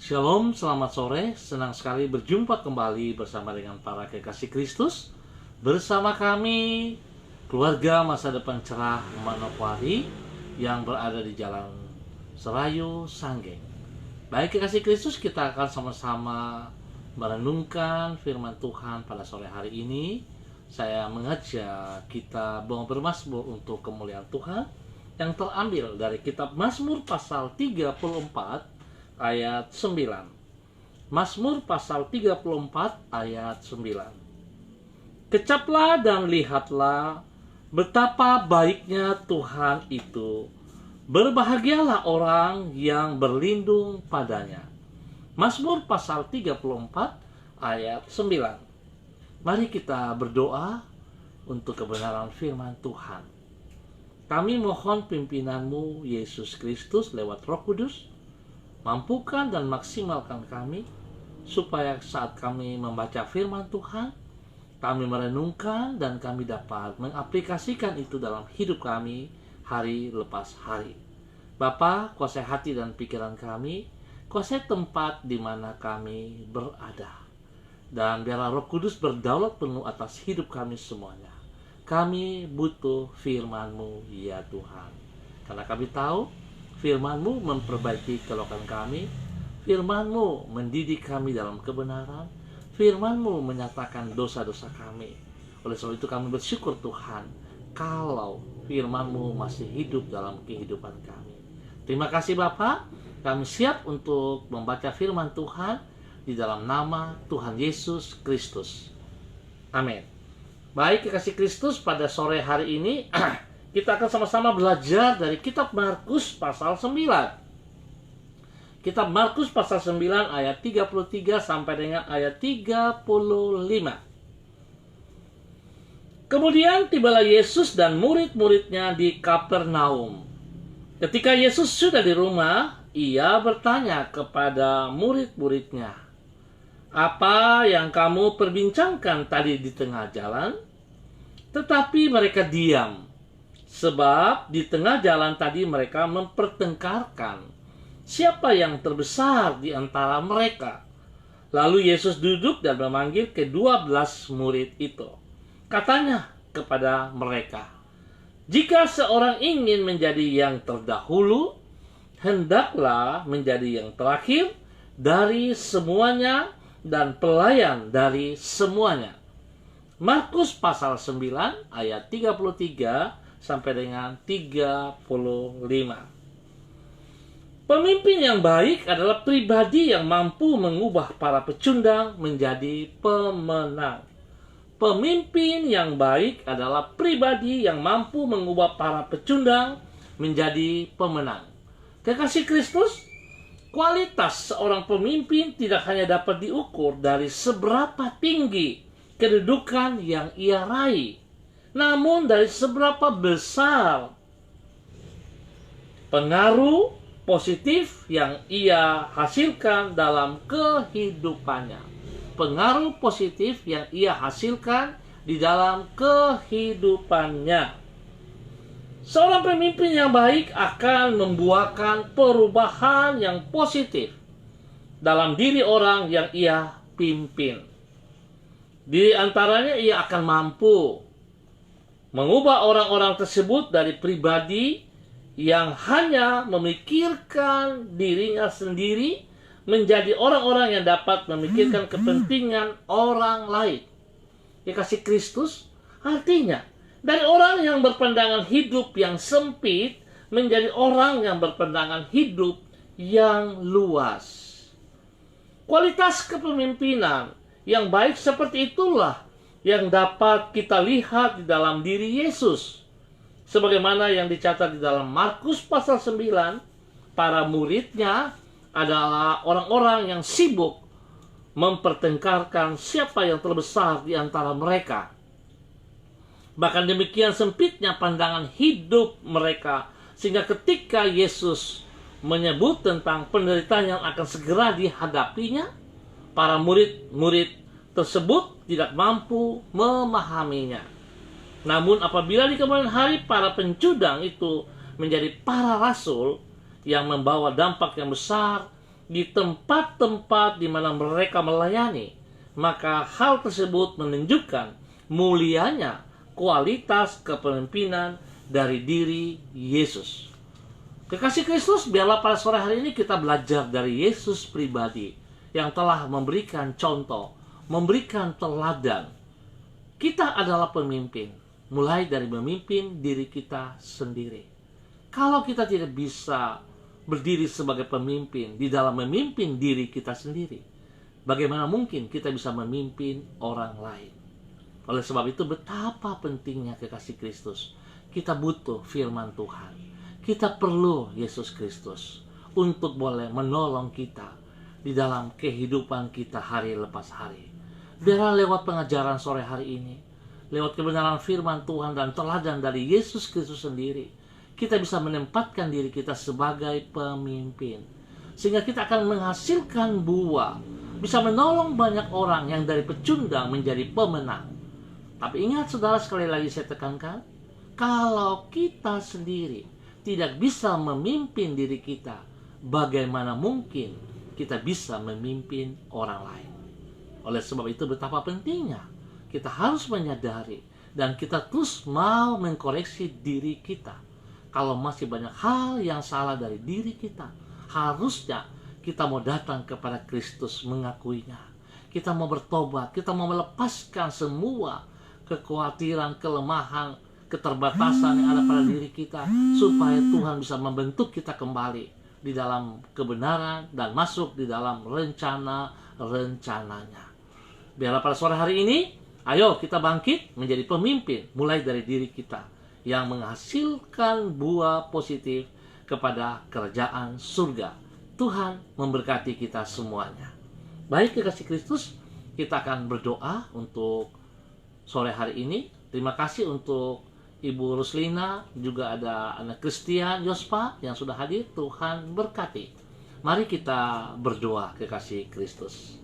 Shalom, selamat sore. Senang sekali berjumpa kembali bersama dengan para kekasih Kristus. Bersama kami, keluarga masa depan cerah Manokwari yang berada di Jalan Serayu, Sanggeng. Baik kekasih Kristus, kita akan sama-sama merenungkan firman Tuhan pada sore hari ini. Saya mengajak kita bermazmur untuk kemuliaan Tuhan yang terambil dari kitab Mazmur pasal 34 ayat 9. Mazmur pasal 34 ayat 9. Kecaplah dan lihatlah betapa baiknya Tuhan itu. Berbahagialah orang yang berlindung padanya. Mazmur pasal 34 ayat 9. Mari kita berdoa untuk kebenaran firman Tuhan. Kami mohon pimpinan-Mu Yesus Kristus lewat Roh Kudus, mampukan dan maksimalkan kami, supaya saat kami membaca firman Tuhan, kami merenungkan dan kami dapat mengaplikasikan itu dalam hidup kami hari lepas hari. Bapa, kuasai hati dan pikiran kami, kuasai tempat di mana kami berada. Dan biarlah Roh Kudus berdaulat penuh atas hidup kami semuanya. Kami butuh firman-Mu, ya Tuhan. Karena kami tahu firman-Mu memperbaiki kelokan kami, firman-Mu mendidik kami dalam kebenaran, firman-Mu menyatakan dosa-dosa kami. Oleh sebab itu kami bersyukur Tuhan, kalau firman-Mu masih hidup dalam kehidupan kami. Terima kasih Bapa, kami siap untuk membaca firman Tuhan di dalam nama Tuhan Yesus Kristus. Amin. Baik kekasih Kristus, pada sore hari ini kita akan sama-sama belajar dari kitab Markus pasal 9. Kitab Markus pasal 9 ayat 33 sampai dengan ayat 35. Kemudian tibalah Yesus dan murid-muridnya di Kapernaum. Ketika Yesus sudah di rumah, ia bertanya kepada murid-muridnya, "Apa yang kamu perbincangkan tadi di tengah jalan?" Tetapi mereka diam, sebab di tengah jalan tadi mereka mempertengkarkan siapa yang terbesar di antara mereka. Lalu Yesus duduk dan memanggil ke-12 murid itu. Katanya kepada mereka, "Jika seorang ingin menjadi yang terdahulu, hendaklah menjadi yang terakhir dari semuanya dan pelayan dari semuanya." Markus pasal 9 ayat 33 sampai dengan 35. Pemimpin yang baik adalah pribadi yang mampu mengubah para pecundang menjadi pemenang. Pemimpin yang baik adalah pribadi yang mampu mengubah para pecundang menjadi pemenang. Kekasih Kristus, kualitas seorang pemimpin tidak hanya dapat diukur dari seberapa tinggi kedudukan yang ia raih, namun dari seberapa besar pengaruh positif yang ia hasilkan dalam kehidupannya. Pengaruh positif yang ia hasilkan di dalam kehidupannya. Seorang pemimpin yang baik akan membuahkan perubahan yang positif dalam diri orang yang ia pimpin. Di antaranya ia akan mampu mengubah orang-orang tersebut dari pribadi yang hanya memikirkan dirinya sendiri menjadi orang-orang yang dapat memikirkan kepentingan orang lain. Kekasih Kristus, artinya dari orang yang berpandangan hidup yang sempit menjadi orang yang berpandangan hidup yang luas. Kualitas kepemimpinan yang baik seperti itulah yang dapat kita lihat di dalam diri Yesus. Sebagaimana yang dicatat di dalam Markus pasal 9, para muridnya adalah orang-orang yang sibuk mempertengkarkan siapa yang terbesar di antara mereka. Bahkan demikian sempitnya pandangan hidup mereka, sehingga ketika Yesus menyebut tentang penderitaan yang akan segera dihadapinya, para murid-murid tersebut tidak mampu memahaminya. Namun apabila di kemudian hari para pencudang itu menjadi para rasul yang membawa dampak yang besar di tempat-tempat di mana mereka melayani, maka hal tersebut menunjukkan mulianya kualitas kepemimpinan dari diri Yesus. Kekasih Kristus, biarlah pada sore hari ini kita belajar dari Yesus pribadi yang telah memberikan contoh, memberikan teladan. Kita adalah pemimpin, mulai dari memimpin diri kita sendiri. Kalau kita tidak bisa berdiri sebagai pemimpin di dalam memimpin diri kita sendiri, bagaimana mungkin kita bisa memimpin orang lain? Oleh sebab itu, betapa pentingnya kekasih Kristus. Kita butuh firman Tuhan. Kita perlu Yesus Kristus untuk boleh menolong kita di dalam kehidupan kita hari lepas hari. Biarlah lewat pengajaran sore hari ini, lewat kebenaran firman Tuhan dan teladan dari Yesus Kristus sendiri, kita bisa menempatkan diri kita sebagai pemimpin. Sehingga kita akan menghasilkan buah, bisa menolong banyak orang yang dari pecundang menjadi pemenang. Tapi ingat saudara, sekali lagi saya tekankan, kalau kita sendiri tidak bisa memimpin diri kita, bagaimana mungkin kita bisa memimpin orang lain? Oleh sebab itu, betapa pentingnya kita harus menyadari dan kita terus mau mengkoreksi diri kita. Kalau masih banyak hal yang salah dari diri kita, harusnya kita mau datang kepada Kristus mengakuinya. Kita mau bertobat, kita mau melepaskan semua kekhawatiran, kelemahan, keterbatasan yang ada pada diri kita, supaya Tuhan bisa membentuk kita kembali di dalam kebenaran dan masuk di dalam rencana-rencananya. Biarlah pada sore hari ini, ayo kita bangkit menjadi pemimpin, mulai dari diri kita, yang menghasilkan buah positif kepada kerajaan surga. Tuhan memberkati kita semuanya. Baik kekasih Kristus, kita akan berdoa untuk sore hari ini. Terima kasih untuk Ibu Ruslina, juga ada anak Christian Yospa yang sudah hadir. Tuhan berkati. Mari kita berdoa kekasih Kristus.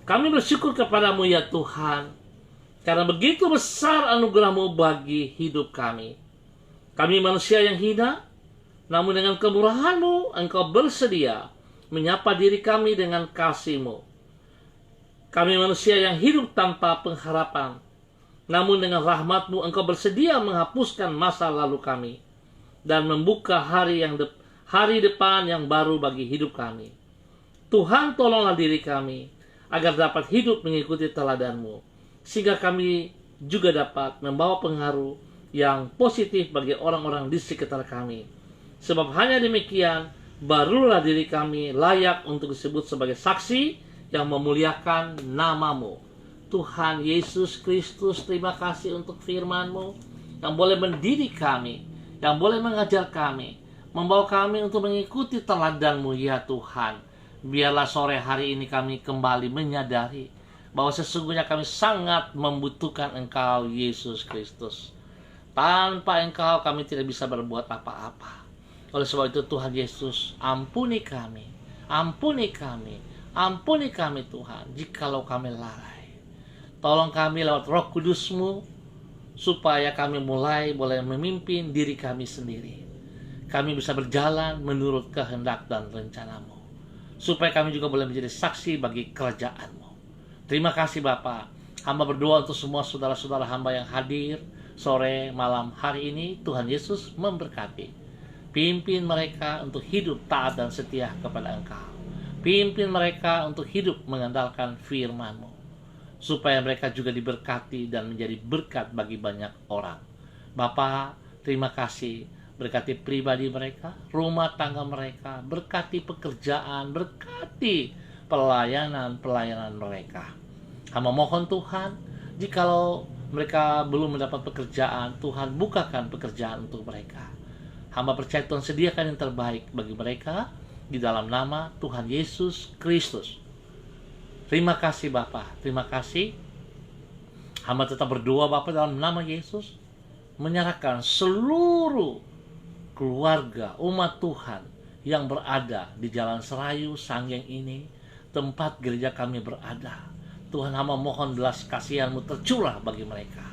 Kami bersyukur kepadamu ya Tuhan, karena begitu besar anugerah-Mu bagi hidup kami. Kami manusia yang hina, namun dengan kemurahan-Mu Engkau bersedia menyapa diri kami dengan kasih-Mu. Kami manusia yang hidup tanpa pengharapan, namun dengan rahmat-Mu Engkau bersedia menghapuskan masa lalu kami dan membuka hari depan yang baru bagi hidup kami. Tuhan, tolonglah diri kami agar dapat hidup mengikuti teladan-Mu, sehingga kami juga dapat membawa pengaruh yang positif bagi orang-orang di sekitar kami. Sebab hanya demikian, barulah diri kami layak untuk disebut sebagai saksi yang memuliakan nama-Mu. Tuhan Yesus Kristus, terima kasih untuk firman-Mu yang boleh mendidik kami, yang boleh mengajar kami, membawa kami untuk mengikuti teladan-Mu ya Tuhan. Biarlah sore hari ini kami kembali menyadari bahwa sesungguhnya kami sangat membutuhkan Engkau Yesus Kristus. Tanpa Engkau kami tidak bisa berbuat apa-apa. Oleh sebab itu Tuhan Yesus, ampuni kami, ampuni kami, ampuni kami Tuhan, jikalau kami lalai. Tolong kami lewat Roh Kudus-Mu, supaya kami mulai boleh memimpin diri kami sendiri. Kami bisa berjalan menurut kehendak dan rencana-Mu, supaya kami juga boleh menjadi saksi bagi kerajaan-Mu. Terima kasih Bapa. Hamba berdoa untuk semua saudara-saudara hamba yang hadir sore malam hari ini. Tuhan Yesus memberkati. Pimpin mereka untuk hidup taat dan setia kepada Engkau. Pimpin mereka untuk hidup mengandalkan firman-Mu, supaya mereka juga diberkati dan menjadi berkat bagi banyak orang. Bapa, terima kasih. Berkati pribadi mereka, rumah tangga mereka, berkati pekerjaan, berkati pelayanan mereka. Hamba mohon Tuhan, jikalau mereka belum mendapat pekerjaan, Tuhan bukakan pekerjaan untuk mereka. Hamba percaya Tuhan sediakan yang terbaik bagi mereka, di dalam nama Tuhan Yesus Kristus. Terima kasih Bapa, terima kasih. Hamba tetap berdoa Bapa dalam nama Yesus, menyerahkan seluruh keluarga umat Tuhan yang berada di Jalan Serayu Sanggeng ini, tempat gereja kami berada. Tuhan, hamba mohon belas kasihan-Mu tercurah bagi mereka.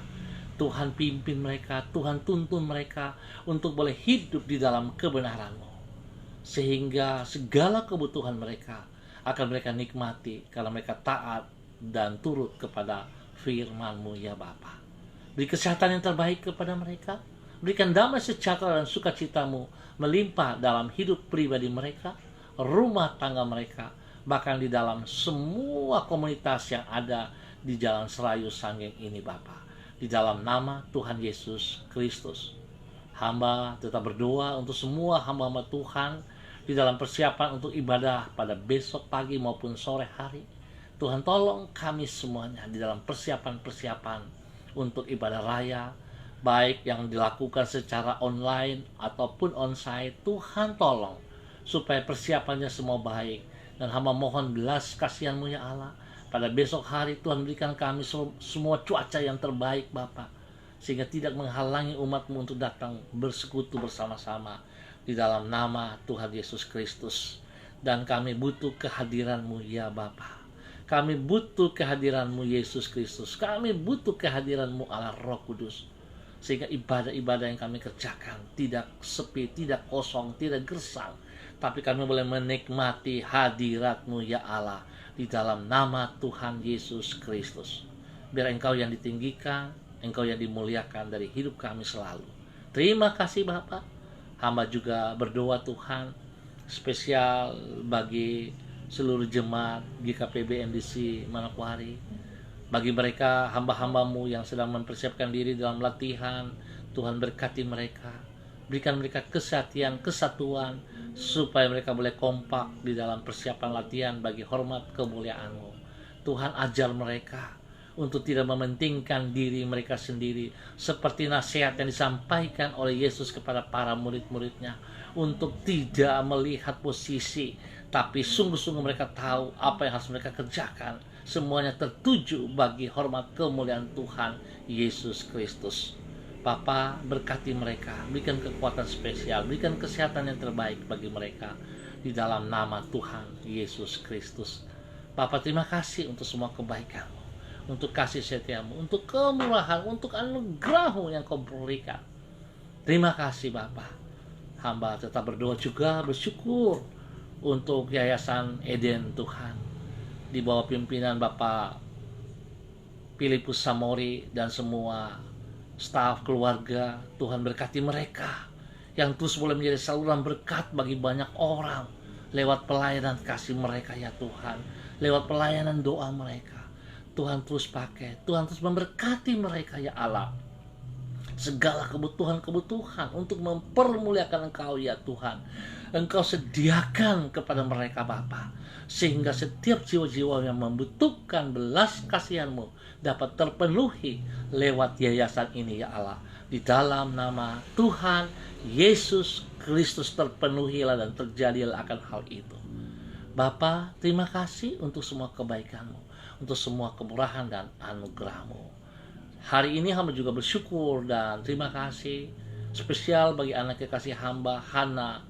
Tuhan pimpin mereka, Tuhan tuntun mereka untuk boleh hidup di dalam kebenaran-Mu. sehingga segala kebutuhan mereka akan mereka nikmati karena mereka taat dan turut kepada firman-Mu ya Bapa. Beri kesehatan yang terbaik kepada mereka, berikan damai sejahtera dan sukacita-Mu melimpah dalam hidup pribadi mereka, rumah tangga mereka, bahkan di dalam semua komunitas yang ada di Jalan Serayu Sanggeng ini Bapa. Di dalam nama Tuhan Yesus Kristus, hamba tetap berdoa untuk semua hamba-hamba Tuhan di dalam persiapan untuk ibadah pada besok pagi maupun sore hari. Tuhan tolong kami semuanya di dalam persiapan-persiapan untuk ibadah raya, baik yang dilakukan secara online ataupun onsite. Tuhan tolong supaya persiapannya semua baik, dan hamba mohon belas kasihan-Mu ya Allah, pada besok hari Tuhan berikan kami semua cuaca yang terbaik Bapa, sehingga tidak menghalangi umat-Mu untuk datang bersekutu bersama-sama di dalam nama Tuhan Yesus Kristus. Dan kami butuh kehadiran-Mu ya Bapa. Kami butuh kehadiran-Mu Yesus Kristus. Kami butuh kehadiran-Mu Allah Roh Kudus, sehingga ibadah-ibadah yang kami kerjakan tidak sepi, tidak kosong, tidak gersang, tapi kami boleh menikmati hadirat-Mu ya Allah di dalam nama Tuhan Yesus Kristus. Biar Engkau yang ditinggikan, Engkau yang dimuliakan dari hidup kami selalu. Terima kasih Bapa. Hamba juga berdoa Tuhan spesial bagi seluruh jemaat GKPB MDC Manokwari. Bagi mereka hamba-hamba-Mu yang sedang mempersiapkan diri dalam latihan, Tuhan berkati mereka. Berikan mereka kesatuan, supaya mereka boleh kompak di dalam persiapan latihan bagi hormat kemuliaan-Mu. Tuhan ajar mereka untuk tidak mementingkan diri mereka sendiri, seperti nasihat yang disampaikan oleh Yesus kepada para murid-muridnya, untuk tidak melihat posisi, tapi sungguh-sungguh mereka tahu apa yang harus mereka kerjakan. Semuanya tertuju bagi hormat kemuliaan Tuhan Yesus Kristus. Bapa, berkati mereka, berikan kekuatan spesial, berikan kesehatan yang terbaik bagi mereka di dalam nama Tuhan Yesus Kristus. Bapa, terima kasih untuk semua kebaikan-Mu, untuk kasih setia-Mu, untuk kemurahan, untuk anugerah-Mu yang Kau berikan. Terima kasih Bapa. Hamba tetap berdoa juga, bersyukur untuk Yayasan Eden Tuhan, di bawah pimpinan Bapak Filipus Samori dan semua staf keluarga. Tuhan berkati mereka yang terus boleh menjadi saluran berkat bagi banyak orang lewat pelayanan kasih mereka ya Tuhan, lewat pelayanan doa mereka. Tuhan terus pakai, Tuhan terus memberkati mereka ya Allah. Segala kebutuhan-kebutuhan untuk mempermuliakan Engkau ya Tuhan, Engkau sediakan kepada mereka Bapa, sehingga setiap jiwa-jiwa yang membutuhkan belas kasihan-Mu dapat terpenuhi lewat yayasan ini ya Allah. Di dalam nama Tuhan Yesus Kristus terpenuhilah dan terjadilah akan hal itu. Bapa, terima kasih untuk semua kebaikan-Mu, untuk semua kemurahan dan anugerah-Mu. Hari ini hamba juga bersyukur dan terima kasih spesial bagi anak kekasih hamba Hana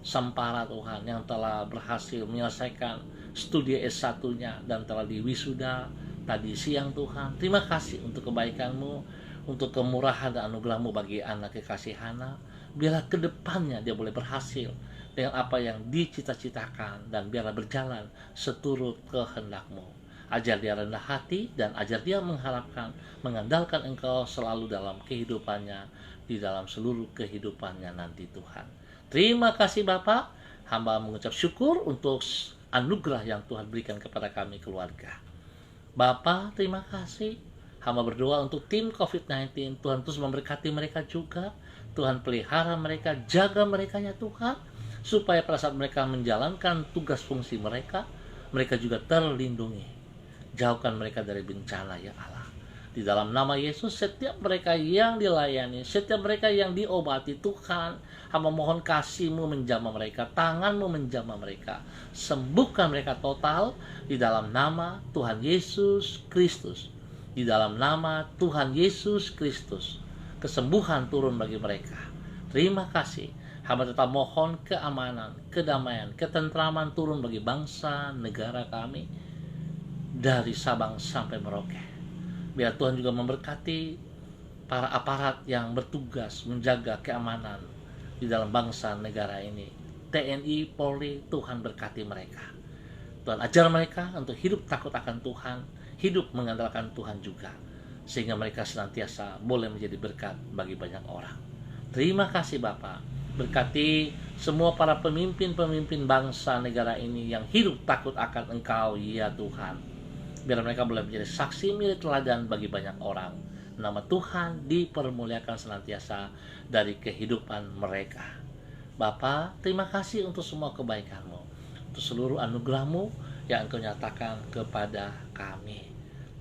Sampara Tuhan, yang telah berhasil menyelesaikan studi S1-nya dan telah diwisuda tadi siang Tuhan. Terima kasih untuk kebaikan-Mu, untuk kemurahan dan anugerah-Mu bagi anak kekasih Hana. Biarlah kedepannya dia boleh berhasil dengan apa yang dicita-citakan, dan biarlah berjalan seturut kehendak-Mu. Ajar dia rendah hati dan ajar dia mengharapkan, mengandalkan Engkau selalu dalam kehidupannya, di dalam seluruh kehidupannya nanti Tuhan. Terima kasih Bapa. Hamba mengucap syukur untuk anugerah yang Tuhan berikan kepada kami keluarga. Bapa, terima kasih. Hamba berdoa untuk tim COVID-19. Tuhan terus memberkati mereka juga. Tuhan pelihara mereka, jaga mereka ya Tuhan, supaya pada saat mereka menjalankan tugas fungsi mereka, mereka juga terlindungi. Jauhkan mereka dari bencana ya Allah. Di dalam nama Yesus, setiap mereka yang dilayani, setiap mereka yang diobati Tuhan, hamba mohon kasih-Mu menjamah mereka, tangan-Mu menjamah mereka, sembuhkan mereka total di dalam nama Tuhan Yesus Kristus. Di dalam nama Tuhan Yesus Kristus, kesembuhan turun bagi mereka. Terima kasih. Hamba tetap mohon keamanan, kedamaian, ketentraman turun bagi bangsa, negara kami, dari Sabang sampai Merauke. Biar Tuhan juga memberkati para aparat yang bertugas menjaga keamanan di dalam bangsa negara ini. TNI, Polri, Tuhan berkati mereka. Tuhan ajar mereka untuk hidup takut akan Tuhan, hidup mengandalkan Tuhan juga, sehingga mereka senantiasa boleh menjadi berkat bagi banyak orang. Terima kasih Bapa. Berkati semua para pemimpin-pemimpin bangsa negara ini yang hidup takut akan Engkau, ya Tuhan. Biar mereka boleh menjadi saksi milik teladan bagi banyak orang. Nama Tuhan dipermuliakan senantiasa dari kehidupan mereka. Bapa, terima kasih untuk semua kebaikan-Mu, untuk seluruh anugerah-Mu yang Engkau nyatakan kepada kami.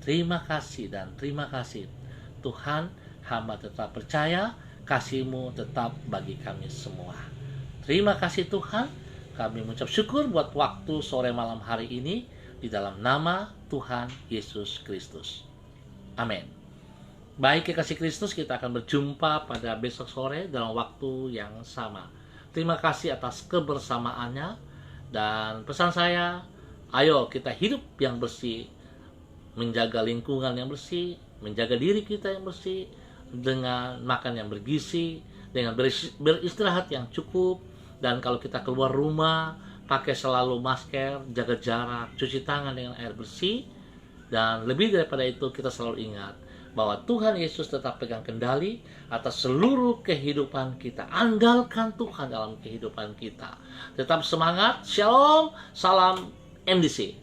Terima kasih dan terima kasih. Tuhan, hamba tetap percaya kasih-Mu tetap bagi kami semua. Terima kasih Tuhan. Kami mengucap syukur buat waktu sore malam hari ini di dalam nama Tuhan Yesus Kristus. Amin. Baik kekasih Kristus, kita akan berjumpa pada besok sore dalam waktu yang sama. Terima kasih atas kebersamaannya, dan pesan saya, ayo kita hidup yang bersih, menjaga lingkungan yang bersih, menjaga diri kita yang bersih, dengan makan yang bergizi, dengan beristirahat yang cukup, dan kalau kita keluar rumah, pakai selalu masker, jaga jarak, cuci tangan dengan air bersih, dan lebih daripada itu kita selalu ingat bahwa Tuhan Yesus tetap pegang kendali atas seluruh kehidupan kita. Andalkan Tuhan dalam kehidupan kita. Tetap semangat, shalom, salam MDC.